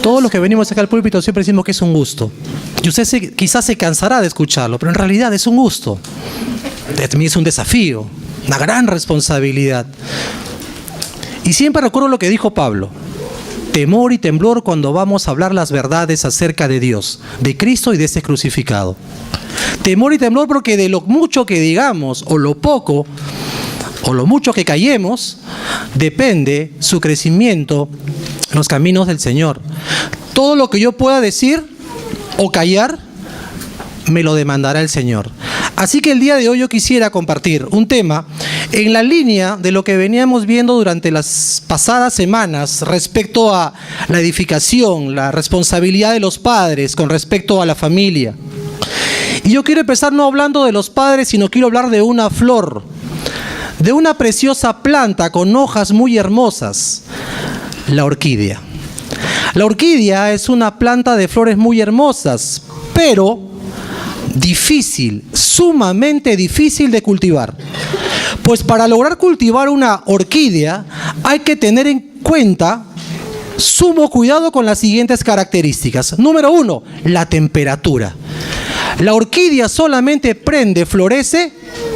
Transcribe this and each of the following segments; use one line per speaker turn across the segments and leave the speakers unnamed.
Todos los que venimos acá al púlpito siempre decimos que es un gusto. Y usted quizás se cansará de escucharlo, pero en realidad es un gusto. También es un desafío, una gran responsabilidad. Y siempre recuerdo lo que dijo Pablo: temor y temblor cuando vamos a hablar las verdades acerca de Dios, de Cristo y de ese crucificado. Temor y temblor porque de lo mucho que digamos, o lo poco, o lo mucho que callemos, depende su crecimiento en los caminos del Señor. Todo lo que yo pueda decir o callar, me lo demandará el Señor. Así que el día de hoy yo quisiera compartir un tema en la línea de lo que veníamos viendo durante las pasadas semanas respecto a la edificación, la responsabilidad de los padres con respecto a la familia. Y yo quiero empezar no hablando de los padres, sino quiero hablar de una flor, de una preciosa planta con hojas muy hermosas, la orquídea. La orquídea es una planta de flores muy hermosas, pero difícil, sumamente difícil de cultivar. Pues para lograr cultivar una orquídea hay que tener en cuenta sumo cuidado con las siguientes características. Número 1, la temperatura. La orquídea solamente florece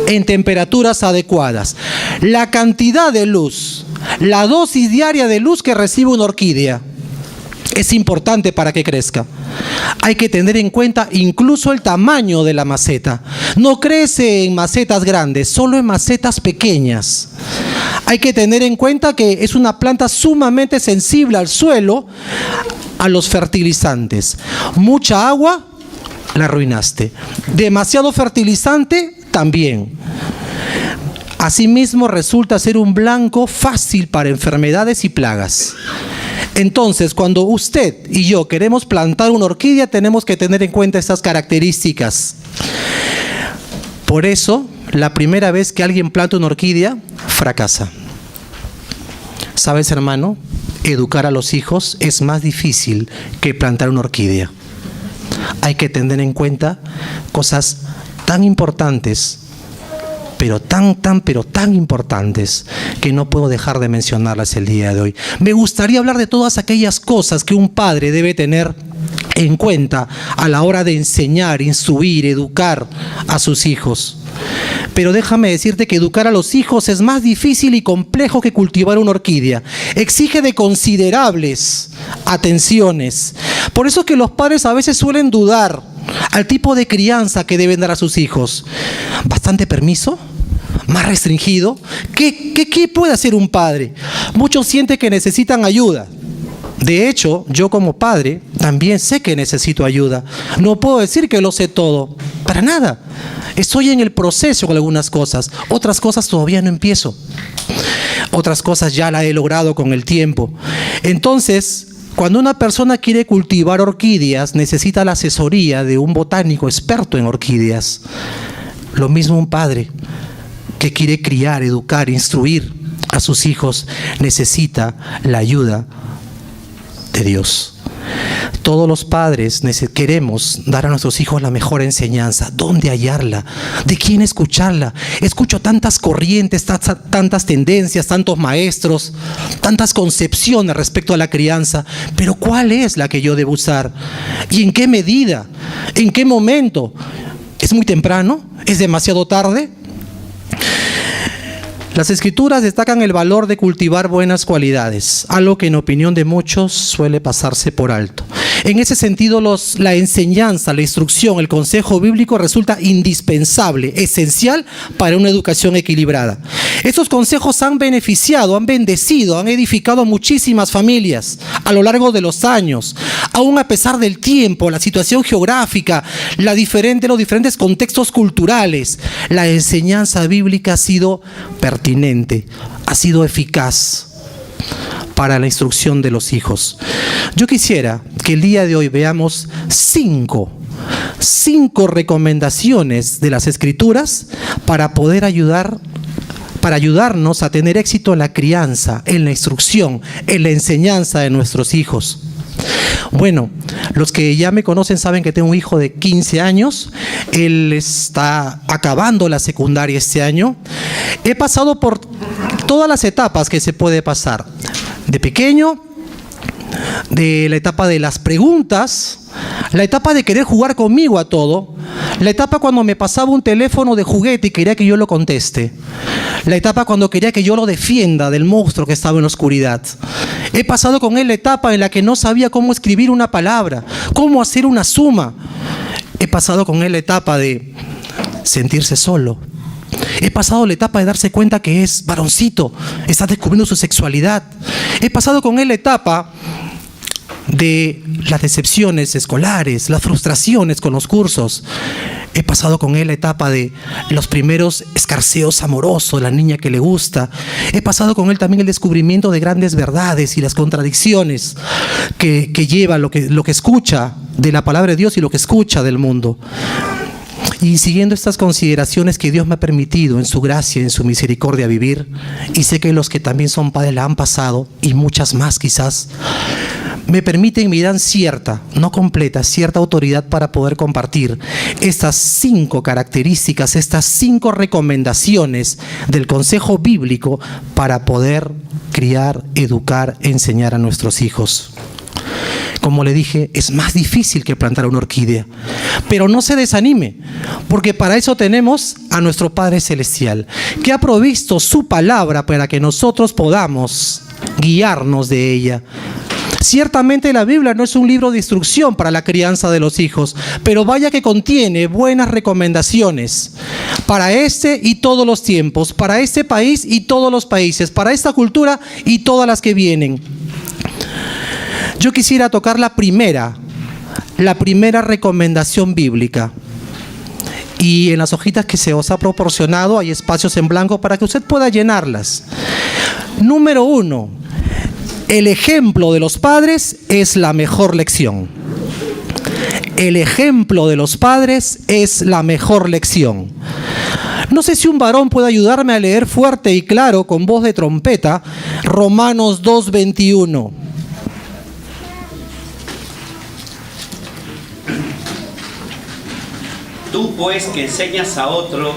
en temperaturas adecuadas. La cantidad de luz, la dosis diaria de luz que recibe una orquídea es importante para que crezca. Hay que tener en cuenta incluso el tamaño de la maceta. No crece en macetas grandes, solo en macetas pequeñas. Hay que tener en cuenta que es una planta sumamente sensible al suelo, a los fertilizantes. Mucha agua, la arruinaste. Demasiado fertilizante, también. Asimismo, resulta ser un blanco fácil para enfermedades y plagas. Entonces, cuando usted y yo queremos plantar una orquídea, tenemos que tener en cuenta estas características. Por eso, la primera vez que alguien planta una orquídea, fracasa. ¿Sabes, hermano? Educar a los hijos es más difícil que plantar una orquídea. Hay que tener en cuenta cosas tan importantes, pero tan importantes, que no puedo dejar de mencionarlas el día de hoy. Me gustaría hablar de todas aquellas cosas que un padre debe tener en cuenta a la hora de enseñar, instruir, educar a sus hijos. Pero déjame decirte que educar a los hijos es más difícil y complejo que cultivar una orquídea. Exige de considerables atenciones. Por eso que los padres a veces suelen dudar al tipo de crianza que deben dar a sus hijos. ¿Bastante permiso? ¿Más restringido? ¿Qué puede hacer un padre? Muchos sienten que necesitan ayuda. De hecho, yo como padre también sé que necesito ayuda. No puedo decir que lo sé todo, para nada. Estoy en el proceso con algunas cosas, otras cosas todavía no empiezo. Otras cosas ya las he logrado con el tiempo. Entonces, cuando una persona quiere cultivar orquídeas, necesita la asesoría de un botánico experto en orquídeas. Lo mismo un padre que quiere criar, educar, instruir a sus hijos, necesita la ayuda de Dios. Todos los padres queremos dar a nuestros hijos la mejor enseñanza. ¿Dónde hallarla? ¿De quién escucharla? Escucho tantas corrientes, tantas tendencias, tantos maestros, tantas concepciones respecto a la crianza. Pero ¿cuál es la que yo debo usar? ¿Y en qué medida? ¿En qué momento? ¿Es muy temprano? ¿Es demasiado tarde? Las Escrituras destacan el valor de cultivar buenas cualidades, algo que en opinión de muchos suele pasarse por alto. En ese sentido, la enseñanza, la instrucción, el consejo bíblico resulta indispensable, esencial para una educación equilibrada. Estos consejos han beneficiado, han bendecido, han edificado muchísimas familias a lo largo de los años. Aún a pesar del tiempo, la situación geográfica, los diferentes contextos culturales, la enseñanza bíblica ha sido pertinente, ha sido eficaz para la instrucción de los hijos. Yo quisiera que el día de hoy veamos cinco recomendaciones de las Escrituras para ayudarnos a tener éxito en la crianza, en la instrucción, en la enseñanza de nuestros hijos. Bueno, los que ya me conocen saben que tengo un hijo de 15 años. Él está acabando la secundaria este año. He pasado por todas las etapas que se puede pasar. De pequeño, de la etapa de las preguntas, la etapa de querer jugar conmigo a todo, la etapa cuando me pasaba un teléfono de juguete y quería que yo lo conteste, la etapa cuando quería que yo lo defienda del monstruo que estaba en la oscuridad. He pasado con él la etapa en la que no sabía cómo escribir una palabra, cómo hacer una suma. He pasado con él la etapa de sentirse solo. He pasado la etapa de darse cuenta que es varoncito, está descubriendo su sexualidad. He pasado con él la etapa de las decepciones escolares, las frustraciones con los cursos. He pasado con él la etapa de los primeros escarceos amorosos, la niña que le gusta. He pasado con él también el descubrimiento de grandes verdades y las contradicciones que lleva lo que escucha de la palabra de Dios y lo que escucha del mundo. Y siguiendo estas consideraciones que Dios me ha permitido en su gracia, en su misericordia vivir, y sé que los que también son padres la han pasado, y muchas más quizás, me permiten, me dan cierta, no completa, cierta autoridad para poder compartir estas 5 características, estas 5 recomendaciones del consejo bíblico para poder criar, educar, enseñar a nuestros hijos. Como le dije, es más difícil que plantar una orquídea. Pero no se desanime, porque para eso tenemos a nuestro Padre Celestial, que ha provisto su palabra para que nosotros podamos guiarnos de ella. Ciertamente la Biblia no es un libro de instrucción para la crianza de los hijos, pero vaya que contiene buenas recomendaciones para este y todos los tiempos, para este país y todos los países, para esta cultura y todas las que vienen. Yo quisiera tocar la primera recomendación bíblica. Y en las hojitas que se os ha proporcionado hay espacios en blanco para que usted pueda llenarlas. Número 1. El ejemplo de los padres es la mejor lección. El ejemplo de los padres es la mejor lección. No sé si un varón puede ayudarme a leer fuerte y claro, con voz de trompeta, Romanos 2:21.
Tú pues que enseñas a otro,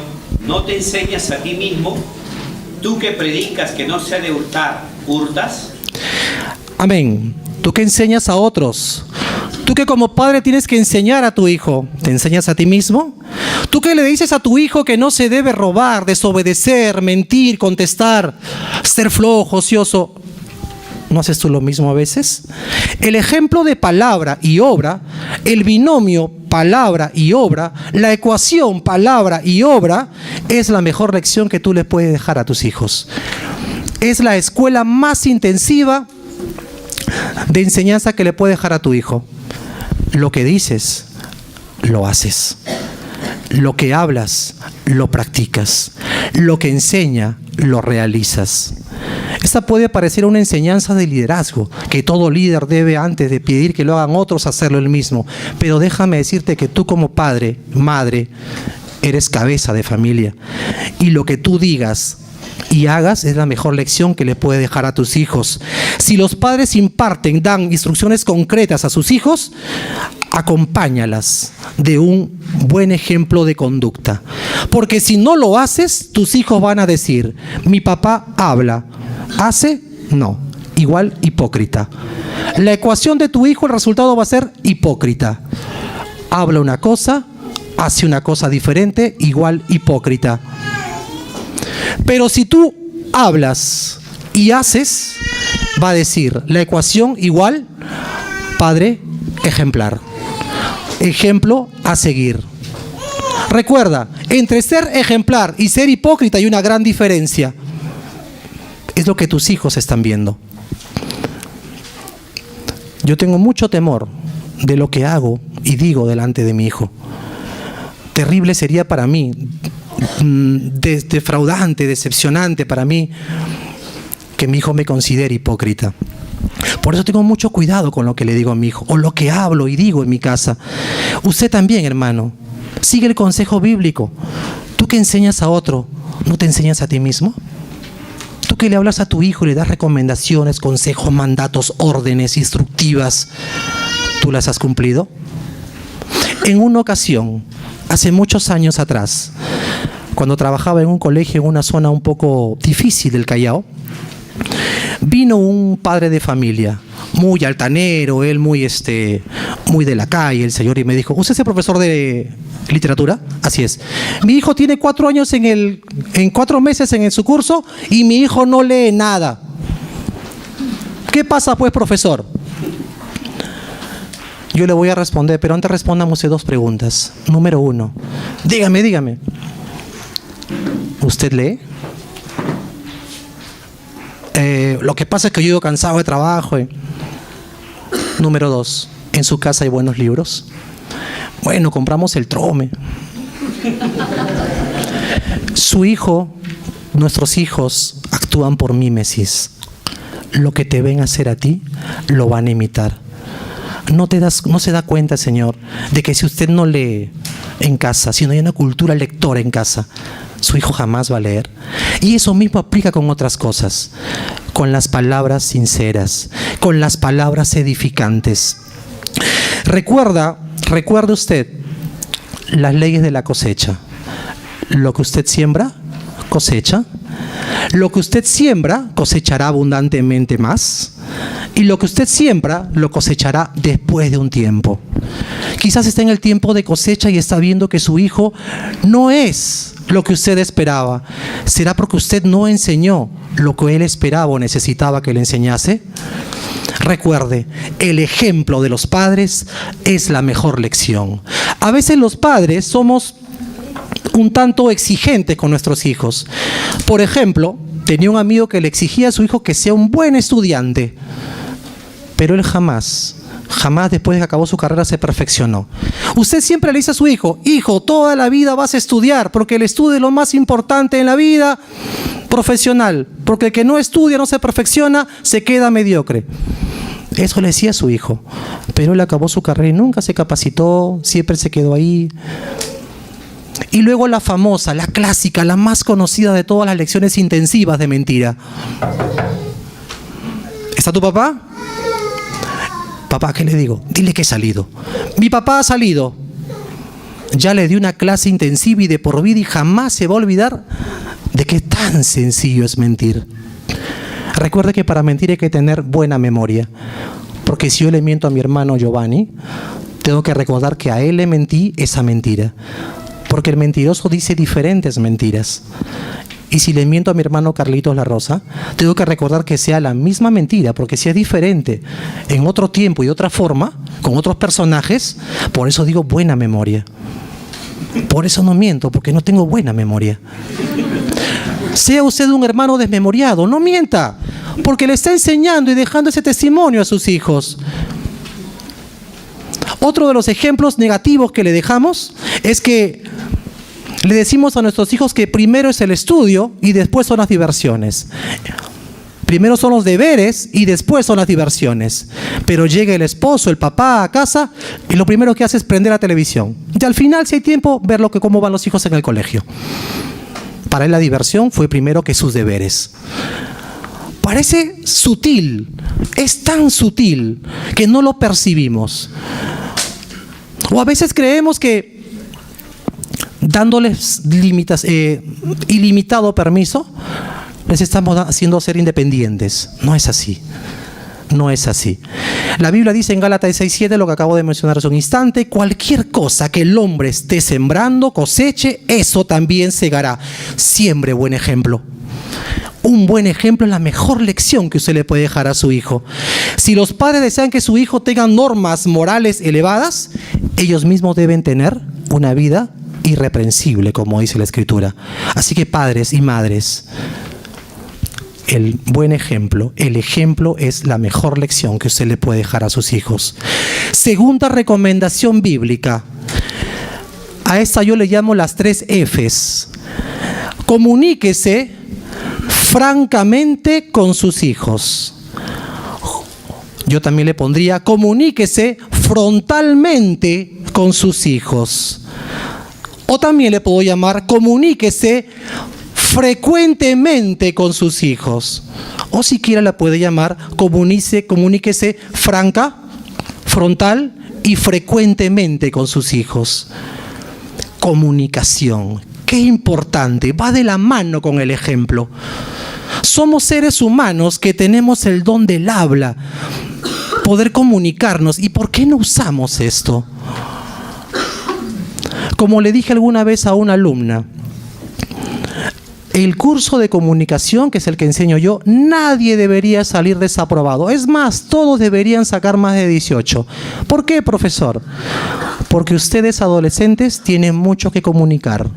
¿no te enseñas a ti mismo? Tú que predicas que no se ha de hurtar, ¿hurtas?
Amén. Tú que enseñas a otros, tú que como padre tienes que enseñar a tu hijo, ¿te enseñas a ti mismo? Tú que le dices a tu hijo que no se debe robar, desobedecer, mentir, contestar, ser flojo, ocioso, ¿no haces tú lo mismo a veces? El ejemplo de palabra y obra, el binomio palabra y obra, la ecuación palabra y obra, es la mejor lección que tú le puedes dejar a tus hijos. Es la escuela más intensiva de enseñanza que le puedes dejar a tu hijo. Lo que dices, lo haces. Lo que hablas, lo practicas. Lo que enseña, lo realizas. Esta puede parecer una enseñanza de liderazgo, que todo líder debe, antes de pedir que lo hagan otros, hacerlo él mismo. Pero déjame decirte que tú como padre, madre, eres cabeza de familia. Y lo que tú digas y hagas es la mejor lección que le puede dejar a tus hijos. Si los padres imparten, dan instrucciones concretas a sus hijos, acompáñalas de un buen ejemplo de conducta. Porque si no lo haces, tus hijos van a decir, mi papá habla, hace, no, igual hipócrita. La ecuación de tu hijo, el resultado va a ser hipócrita. Habla una cosa, hace una cosa diferente, igual hipócrita. Pero si tú hablas y haces, va a decir la ecuación igual, padre ejemplar. Ejemplo a seguir. Recuerda, entre ser ejemplar y ser hipócrita hay una gran diferencia. Es lo que tus hijos están viendo. Yo tengo mucho temor de lo que hago y digo delante de mi hijo. Terrible sería para mí, defraudante, decepcionante para mí, que mi hijo me considere hipócrita. Por eso tengo mucho cuidado con lo que le digo a mi hijo, o lo que hablo y digo en mi casa. Usted también, hermano, sigue el consejo bíblico. Tú que enseñas a otro, ¿no te enseñas a ti mismo? Tú que le hablas a tu hijo y le das recomendaciones, consejos, mandatos, órdenes, instructivas, ¿tú las has cumplido? En una ocasión, hace muchos años atrás, cuando trabajaba en un colegio en una zona un poco difícil del Callao, vino un padre de familia muy altanero, él muy de la calle, el señor, y me dijo: ¿usted es el profesor de literatura? Así es. Mi hijo tiene 4 años en 4 meses en su curso y mi hijo no lee nada. ¿Qué pasa pues, profesor? Yo le voy a responder, pero antes respondamos 2 preguntas. Número 1, dígame, ¿usted lee? Lo que pasa es que yo llego cansado de trabajo. Número 2, ¿en su casa hay buenos libros? Bueno, compramos el Trome. Su hijo, nuestros hijos actúan por mímesis. Lo que te ven hacer a ti, lo van a imitar. No se da cuenta, Señor, de que si usted no lee en casa, si no hay una cultura lectora en casa, su hijo jamás va a leer. Y eso mismo aplica con otras cosas, con las palabras sinceras, con las palabras edificantes. Recuerde usted las leyes de la cosecha. Lo que usted siembra, cosecha. Lo que usted siembra, cosechará abundantemente más. Y lo que usted siembra, lo cosechará después de un tiempo. Quizás está en el tiempo de cosecha y está viendo que su hijo no es lo que usted esperaba. ¿Será porque usted no enseñó lo que él esperaba o necesitaba que le enseñase? Recuerde, el ejemplo de los padres es la mejor lección. A veces los padres somos un tanto exigentes con nuestros hijos. Por ejemplo, tenía un amigo que le exigía a su hijo que sea un buen estudiante, pero él jamás después de que acabó su carrera se perfeccionó. Usted siempre le dice a su hijo: hijo, toda la vida vas a estudiar, porque el estudio es lo más importante en la vida profesional, porque el que no estudia, no se perfecciona, se queda mediocre. Eso le decía a su hijo, pero él acabó su carrera y nunca se capacitó, siempre se quedó ahí. Y luego la famosa, la clásica, la más conocida de todas las lecciones intensivas de mentira. ¿Está tu papá? Papá, ¿qué le digo? Dile que he salido. Mi papá ha salido. Ya le di una clase intensiva y de por vida y jamás se va a olvidar de que tan sencillo es mentir. Recuerde que para mentir hay que tener buena memoria. Porque si yo le miento a mi hermano Giovanni, tengo que recordar que a él le mentí esa mentira. Porque el mentiroso dice diferentes mentiras. Y si le miento a mi hermano Carlitos La Rosa, tengo que recordar que sea la misma mentira, porque si es diferente en otro tiempo y de otra forma, con otros personajes, por eso digo buena memoria. Por eso no miento, porque no tengo buena memoria. Sea usted un hermano desmemoriado, no mienta, porque le está enseñando y dejando ese testimonio a sus hijos. Otro de los ejemplos negativos que le dejamos es que le decimos a nuestros hijos que primero es el estudio y después son las diversiones. Primero son los deberes y después son las diversiones. Pero llega el esposo, el papá a casa y lo primero que hace es prender la televisión. Y al final, si hay tiempo, ver cómo van los hijos en el colegio. Para él la diversión fue primero que sus deberes. Parece sutil, es tan sutil que no lo percibimos. O a veces creemos que dándoles ilimitado permiso, les estamos haciendo ser independientes. No es así. No es así. La Biblia dice en Gálatas 6:7, lo que acabo de mencionar hace un instante: cualquier cosa que el hombre esté sembrando, coseche, eso también segará. Siembre buen ejemplo. Un buen ejemplo es la mejor lección que usted le puede dejar a su hijo. Si los padres desean que su hijo tenga normas morales elevadas, ellos mismos deben tener una vida irreprensible, como dice la Escritura. Así que padres y madres, el buen ejemplo, el ejemplo es la mejor lección que usted le puede dejar a sus hijos. Segunda recomendación bíblica. A esta yo le llamo las 3 Fs. Comuníquese francamente con sus hijos. Yo también le pondría: comuníquese frontalmente con sus hijos. O también le puedo llamar: comuníquese frecuentemente con sus hijos. O siquiera la puede llamar: comuníquese franca, frontal y frecuentemente con sus hijos. Comunicación, qué importante, va de la mano con el ejemplo. Somos seres humanos que tenemos el don del habla. poder comunicarnos. ¿Y por qué no usamos esto? Como le dije alguna vez a una alumna, el curso de comunicación, que es el que enseño yo, nadie debería salir desaprobado. Es más, todos deberían sacar más de 18. ¿Por qué, profesor? Porque ustedes adolescentes tienen mucho que comunicar.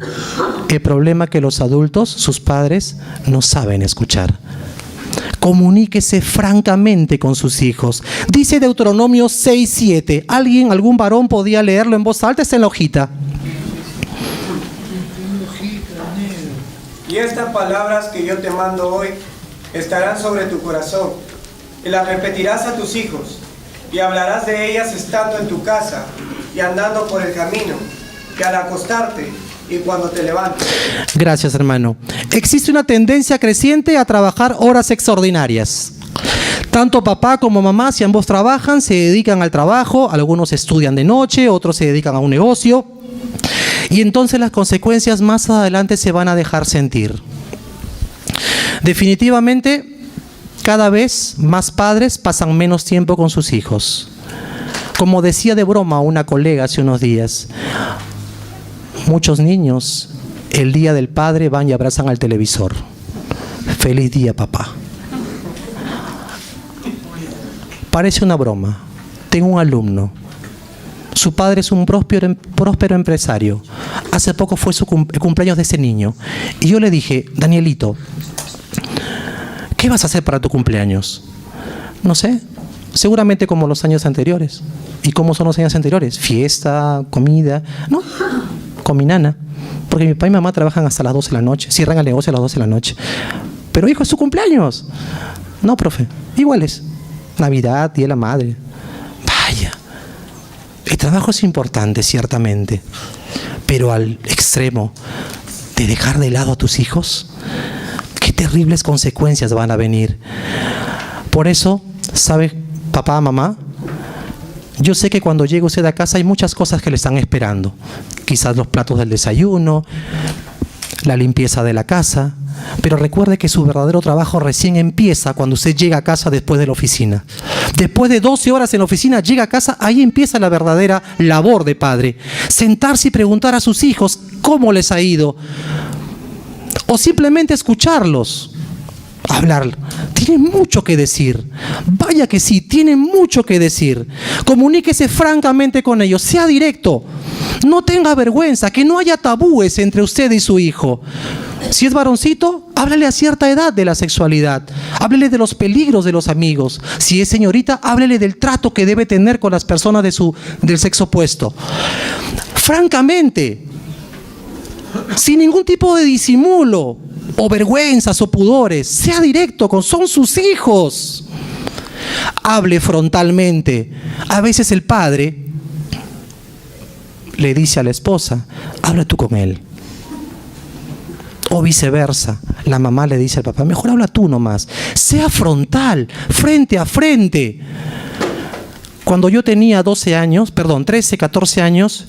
El problema es que los adultos, sus padres, no saben escuchar. Comuníquese francamente con sus hijos. Dice Deuteronomio 6:7. ¿Algún varón podía leerlo en voz alta? Está en la hojita.
Y estas palabras que yo te mando hoy estarán sobre tu corazón, y las repetirás a tus hijos, y hablarás de ellas estando en tu casa, y andando por el camino, y al acostarte, y cuando te levantes.
Gracias, hermano. Existe una tendencia creciente a trabajar horas extraordinarias. Tanto papá como mamá, si ambos trabajan, se dedican al trabajo, algunos estudian de noche, otros se dedican a un negocio. Y entonces las consecuencias más adelante se van a dejar sentir. Definitivamente, cada vez más padres pasan menos tiempo con sus hijos. Como decía de broma una colega hace unos días, muchos niños el día del padre van y abrazan al televisor. Feliz día, papá. Parece una broma. Tengo un alumno. Su padre es un próspero empresario. Hace poco fue el cumpleaños de ese niño. Y yo le dije, Danielito, ¿qué vas a hacer para tu cumpleaños? No sé, seguramente como los años anteriores. ¿Y cómo son los años anteriores? Fiesta, comida. No, con mi nana. Porque mi papá y mi mamá trabajan hasta las 12 de la noche. Cierran el negocio a las 12 de la noche. Pero hijo, es su cumpleaños. No, profe, iguales. Navidad, Día de la Madre. Vaya. El trabajo es importante, ciertamente, pero al extremo de dejar de lado a tus hijos, qué terribles consecuencias van a venir. Por eso, ¿sabe, papá, mamá? Yo sé que cuando llegue usted a casa hay muchas cosas que le están esperando. Quizás los platos del desayuno, la limpieza de la casa, pero recuerde que su verdadero trabajo recién empieza cuando usted llega a casa después de la oficina. Después de 12 horas en la oficina, llega a casa, ahí empieza la verdadera labor de padre. Sentarse y preguntar a sus hijos cómo les ha ido. O simplemente escucharlos. Hablar. Tienen mucho que decir. Vaya que sí, tienen mucho que decir. Comuníquese francamente con ellos. Sea directo. No tenga vergüenza. Que no haya tabúes entre usted y su hijo. Si es varoncito, háblale a cierta edad de la sexualidad. Háblele de los peligros de los amigos. Si es señorita, háblele del trato que debe tener con las personas del sexo opuesto. Francamente, sin ningún tipo de disimulo o vergüenzas o pudores. Sea directo, son sus hijos. Hable frontalmente. A veces el padre le dice a la esposa, habla tú con él. O viceversa, la mamá le dice al papá, mejor habla tú nomás. Sea frontal, frente a frente. Cuando yo tenía 13, 14 años,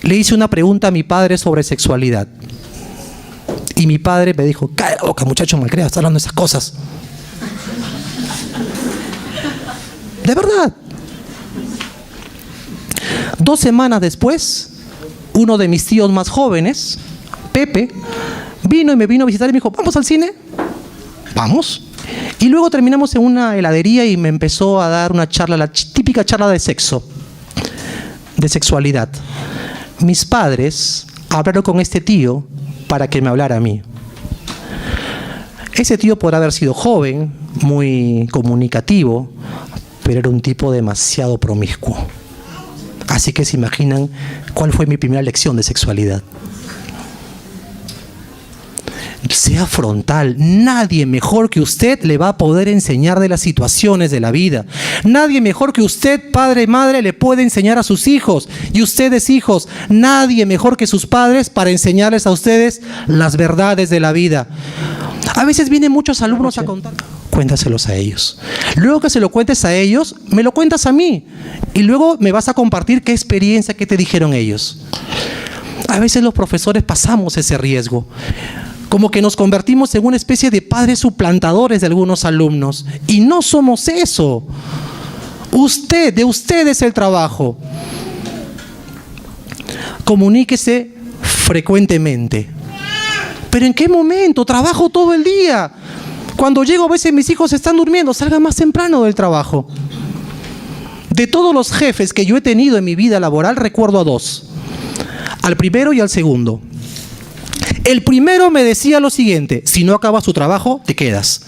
le hice una pregunta a mi padre sobre sexualidad. Y mi padre me dijo, cállate la boca, muchacho malcriado, estás hablando de esas cosas. De verdad. 2 semanas después, uno de mis tíos más jóvenes, Pepe, me vino a visitar y me dijo, ¿vamos al cine? Vamos. Y luego terminamos en una heladería y me empezó a dar una charla, la típica charla de sexo, de sexualidad. Mis padres hablaron con este tío para que me hablara a mí. Ese tío podrá haber sido joven, muy comunicativo, pero era un tipo demasiado promiscuo. Así que se imaginan cuál fue mi primera lección de sexualidad. Sea frontal. Nadie mejor que usted le va a poder enseñar de las situaciones de la vida. Nadie mejor que usted, padre y madre, le puede enseñar a sus hijos. Y ustedes, hijos, nadie mejor que sus padres para enseñarles a ustedes las verdades de la vida. A veces vienen muchos alumnos a contar. Cuéntaselos a ellos. Luego que se lo cuentes a ellos, me lo cuentas a mí. Y luego me vas a compartir qué experiencia, qué te dijeron ellos. A veces los profesores pasamos ese riesgo. Como que nos convertimos en una especie de padres suplantadores de algunos alumnos. Y no somos eso. De usted es el trabajo. Comuníquese frecuentemente. ¿Pero en qué momento? Trabajo todo el día. Cuando llego a veces mis hijos están durmiendo. Salga más temprano del trabajo. De todos los jefes que yo he tenido en mi vida laboral, recuerdo a dos. Al primero y al segundo. El primero me decía lo siguiente: si no acabas tu trabajo, te quedas.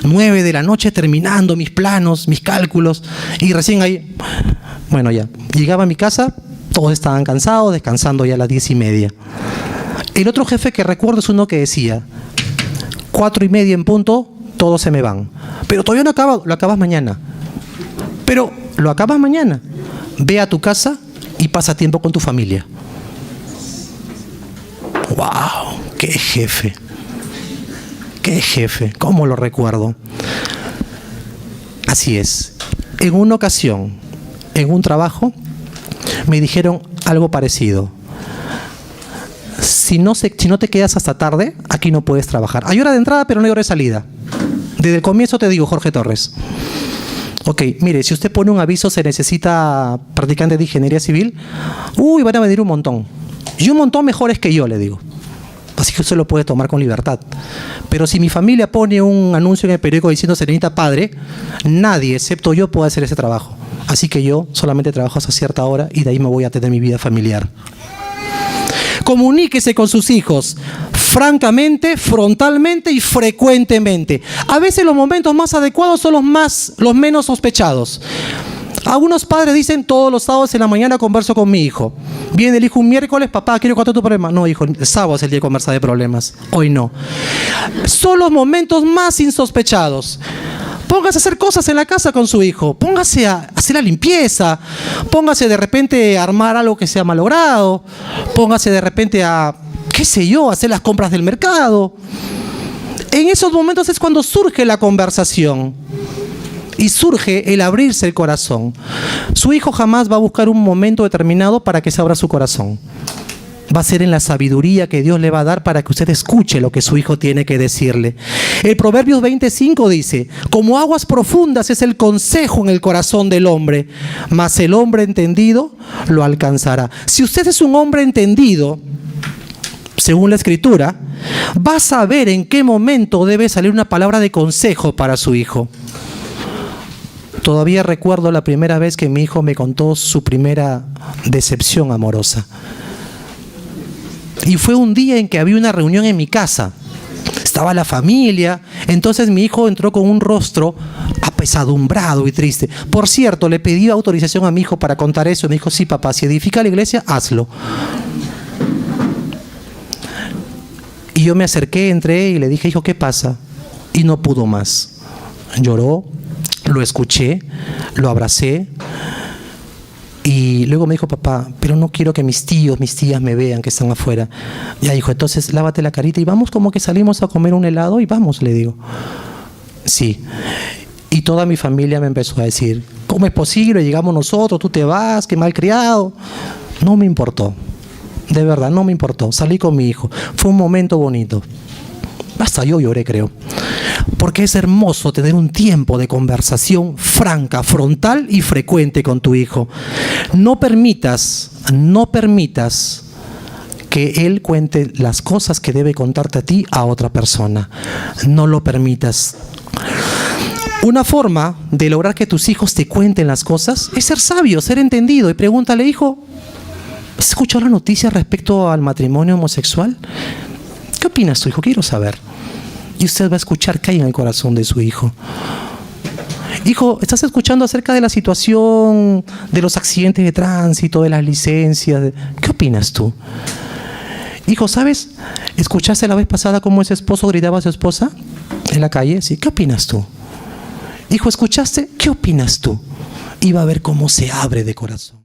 9 de la noche terminando mis planos, mis cálculos. Y recién ahí, bueno ya, llegaba a mi casa, todos estaban cansados, descansando ya a las 10:30. El otro jefe que recuerdo es uno que decía: 4:30 en punto, todos se me van. Pero todavía no acabas, lo acabas mañana. Pero lo acabas mañana. Ve a tu casa y pasa tiempo con tu familia. ¡Wow! ¡Qué jefe! ¡Qué jefe! ¿Cómo lo recuerdo? Así es. En una ocasión, en un trabajo, me dijeron algo parecido. Si no te quedas hasta tarde, aquí no puedes trabajar. Hay hora de entrada, pero no hay hora de salida. Desde el comienzo te digo, Jorge Torres. Ok, mire, si usted pone un aviso, se necesita practicantes de ingeniería civil, van a venir un montón. Y un montón mejores que yo, le digo. Así que usted lo puede tomar con libertad. Pero si mi familia pone un anuncio en el periódico diciendo se necesita padre, nadie, excepto yo, puede hacer ese trabajo. Así que yo solamente trabajo hasta cierta hora y de ahí me voy a tener mi vida familiar. Comuníquese con sus hijos francamente, frontalmente y frecuentemente. A veces los momentos más adecuados son los menos sospechados. Algunos padres dicen: todos los sábados en la mañana converso con mi hijo. Viene el hijo un miércoles: papá, quiero contar tu problema. No, hijo, el sábado es el día de conversar de problemas. Hoy no. Son los momentos más insospechados. Póngase a hacer cosas en la casa con su hijo. Póngase a hacer la limpieza. Póngase de repente a armar algo que sea malogrado. Póngase de repente a, qué sé yo, hacer las compras del mercado. En esos momentos es cuando surge la conversación. Y surge el abrirse el corazón. Su hijo jamás va a buscar un momento determinado para que se abra su corazón. Va a ser en la sabiduría que Dios le va a dar para que usted escuche lo que su hijo tiene que decirle. El Proverbios 25 dice: como aguas profundas es el consejo en el corazón del hombre, mas el hombre entendido lo alcanzará. Si usted es un hombre entendido, según la Escritura, va a saber en qué momento debe salir una palabra de consejo para su hijo. Todavía recuerdo la primera vez que mi hijo me contó su primera decepción amorosa. Y fue un día en que había una reunión en mi casa. Estaba la familia. Entonces mi hijo entró con un rostro apesadumbrado y triste. Por cierto, le pedí autorización a mi hijo para contar eso. Me dijo: sí, papá, si edifica la iglesia, hazlo. Y yo me acerqué, entré y le dije: hijo, ¿qué pasa? Y no pudo más. Lloró. Lo escuché, lo abracé y luego me dijo: papá, pero no quiero que mis tíos, mis tías me vean que están afuera. Ya dijo: entonces lávate la carita y vamos, como que salimos a comer un helado y vamos, le digo. Sí. Y toda mi familia me empezó a decir: ¿cómo es posible? Llegamos nosotros, tú te vas, qué malcriado. No me importó, de verdad, no me importó. Salí con mi hijo, fue un momento bonito. Hasta yo lloré, creo. Porque es hermoso tener un tiempo de conversación franca, frontal y frecuente con tu hijo. No permitas que él cuente las cosas que debe contarte a ti a otra persona. No lo permitas. Una forma de lograr que tus hijos te cuenten las cosas es ser sabio, ser entendido. Y pregúntale: hijo, ¿has escuchado la noticia respecto al matrimonio homosexual? ¿Qué opinas tu hijo? Quiero saber. Y usted va a escuchar qué hay en el corazón de su hijo. Hijo, ¿estás escuchando acerca de la situación de los accidentes de tránsito, de las licencias? ¿Qué opinas tú? Hijo, ¿sabes? ¿Escuchaste la vez pasada cómo ese esposo gritaba a su esposa en la calle? Sí. ¿Qué opinas tú? Hijo, ¿escuchaste? ¿Qué opinas tú? Y va a ver cómo se abre de corazón.